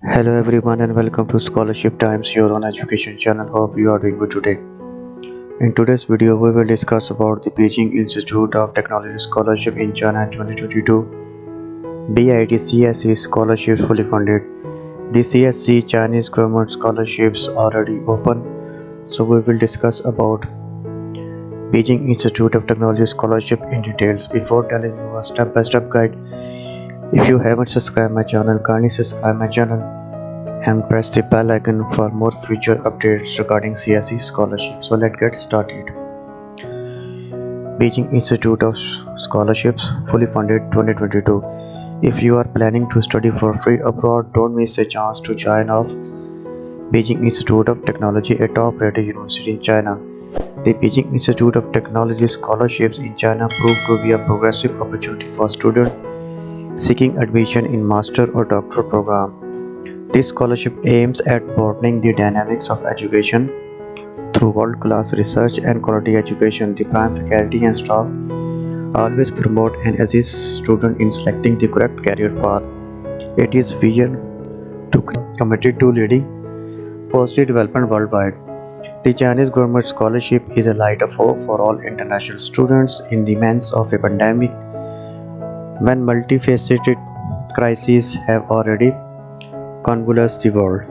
Hello everyone and welcome to Scholarship Times, your own education channel. Hope you are doing good today. In today's video, we will discuss about the Beijing Institute of Technology Scholarship in China 2022. BIT CSE scholarships fully funded. The CSC Chinese government scholarships already open, so we will discuss about Beijing Institute of Technology scholarship in details. Before telling you a step-by-step guide, if you haven't subscribed my channel, kindly subscribe my channel and press the bell icon for more future updates regarding CSE scholarship. So let's get started. Beijing Institute of Scholarships fully funded 2022. If you are planning to study for free abroad, don't miss a chance to join of Beijing Institute of Technology, a top-rated university in China. The Beijing Institute of Technology scholarships in China prove to be a progressive opportunity for students seeking admission in master or doctoral program. This scholarship aims at broadening the dynamics of education through world-class research and quality education. The prime faculty and staff always promote and assist students in selecting the correct career path. It is vision to committed to leading positive development worldwide. The Chinese government scholarship is a light of hope for all international students in the midst of a pandemic when multifaceted crises have already convulsed the world.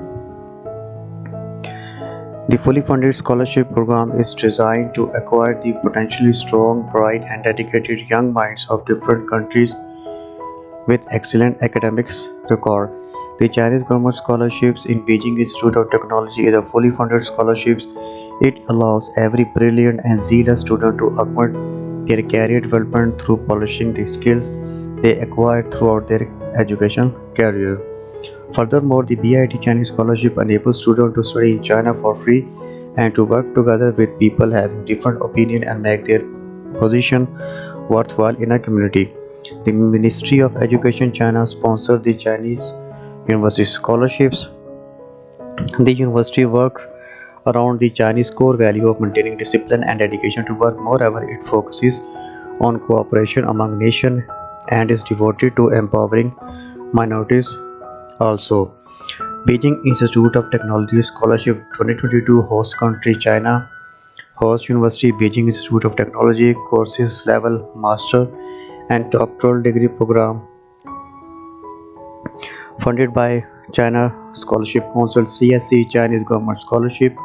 The fully funded scholarship program is designed to acquire the potentially strong, bright, and dedicated young minds of different countries with excellent academics record. The Chinese government scholarships in Beijing Institute of Technology is a fully funded scholarship. It allows every brilliant and zealous student to augment their career development through polishing the skills they acquired throughout their education career. Furthermore, the BIT Chinese Scholarship enables students to study in China for free and to work together with people having different opinions and make their position worthwhile in a community. The Ministry of Education China sponsors the Chinese University scholarships. The university works around the Chinese core value of maintaining discipline and dedication to work. Moreover, it focuses on cooperation among nations and is devoted to empowering minorities also. Beijing Institute of Technology Scholarship 2022 host country China. Host university Beijing Institute of Technology courses level master and doctoral degree program funded by China Scholarship Council CSC Chinese Government Scholarship.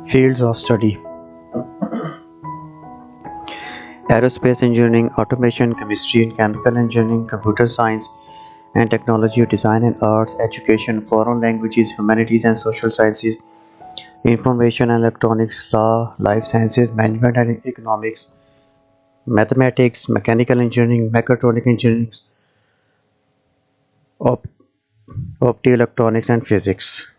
Fields of study: aerospace engineering, automation, chemistry and chemical engineering, computer science and technology, design and arts, education, foreign languages, humanities and social sciences, information and electronics, law, life sciences, management and economics, mathematics, mechanical engineering, mechatronic engineering, op- optoelectronics and physics.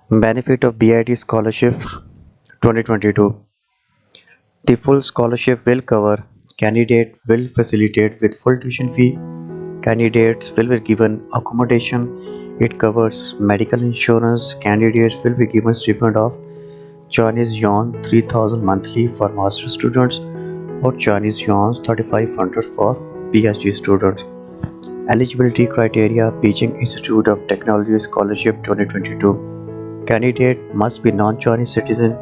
Benefit of BIT scholarship 2022. The full scholarship will cover. Candidate will facilitate with full tuition fee. Candidates will be given accommodation. It covers medical insurance. Candidates will be given stipend of Chinese yuan 3000 monthly for master students or Chinese yuan 3500 for PhD students. Eligibility criteria: Beijing Institute of Technology Scholarship 2022. Candidate must be non-Chinese citizen.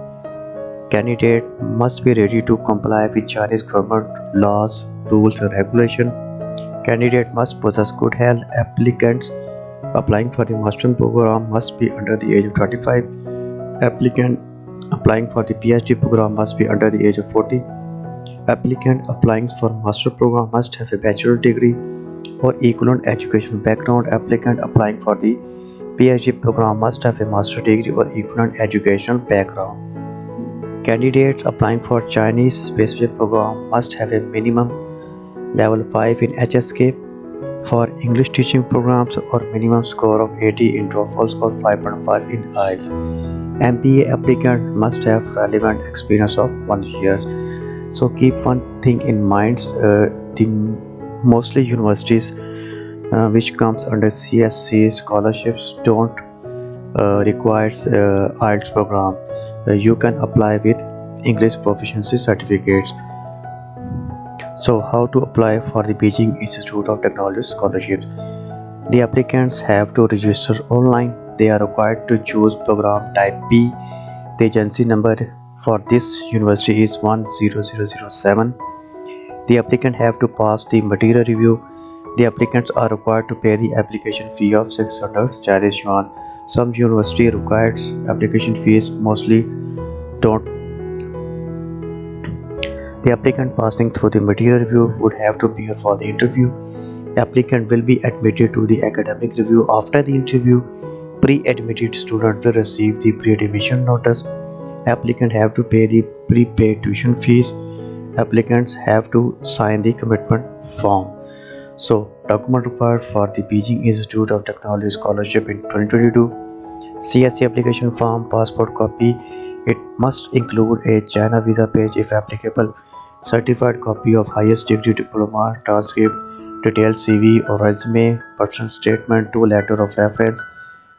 Candidate must be ready to comply with Chinese government laws, rules and regulations. Candidate must possess good health. Applicants applying for the master's program must be under the age of 25. Applicant applying for the PhD program must be under the age of 40. Applicant applying for master program must have a bachelor degree or equivalent education background. Applicant applying for the PhD program must have a master degree or equivalent educational background. Candidates applying for Chinese specific program must have a minimum level 5 in HSK for English teaching programs or minimum score of 80 in TOEFL or 5.5 in IELTS. MBA applicant must have relevant experience of 1 year. So keep one thing in mind: the mostly universities which comes under CSC scholarships don't requires IELTS program. You can apply with English proficiency certificates. So, how to apply for the Beijing Institute of Technology scholarship? The applicants have to register online. They are required to choose program type B. The agency number for this university is 10007. The applicant have to pass the material review. The applicants are required to pay the application fee of 600 Chinese yuan. Some university requires application fees, mostly don't. The applicant passing through the material review would have to appear for the interview. Applicant will be admitted to the academic review after the interview. Pre-admitted student will receive the pre-admission notice. Applicant have to pay the prepaid tuition fees. Applicants have to sign the commitment form. So, document required for the Beijing Institute of Technology scholarship in 2022: CSC application form, passport copy. It must include a China visa page if applicable, certified copy of highest degree diploma, transcript, detailed CV or resume, personal statement, two letter of reference,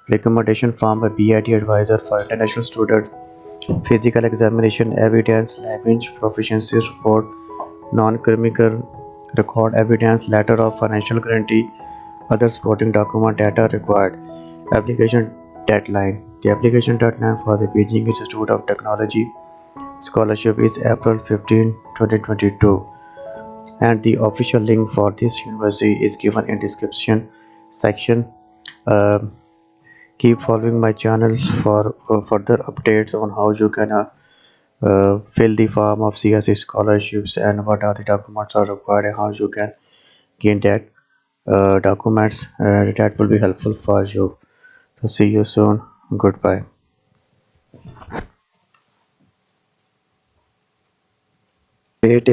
recommendation from a BIT advisor for international student, physical examination evidence, language proficiency report, non-criminal record evidence, letter of financial guarantee, other supporting document data required. Application deadline. The application deadline for the Beijing Institute of Technology scholarship is April 15, 2022, and the official link for this university is given in description section. Um Keep following my channel for further updates on how you can fill the form of CSE scholarships and what are the documents are required and how you can gain that documents that will be helpful for you. So see you soon. Goodbye. Wait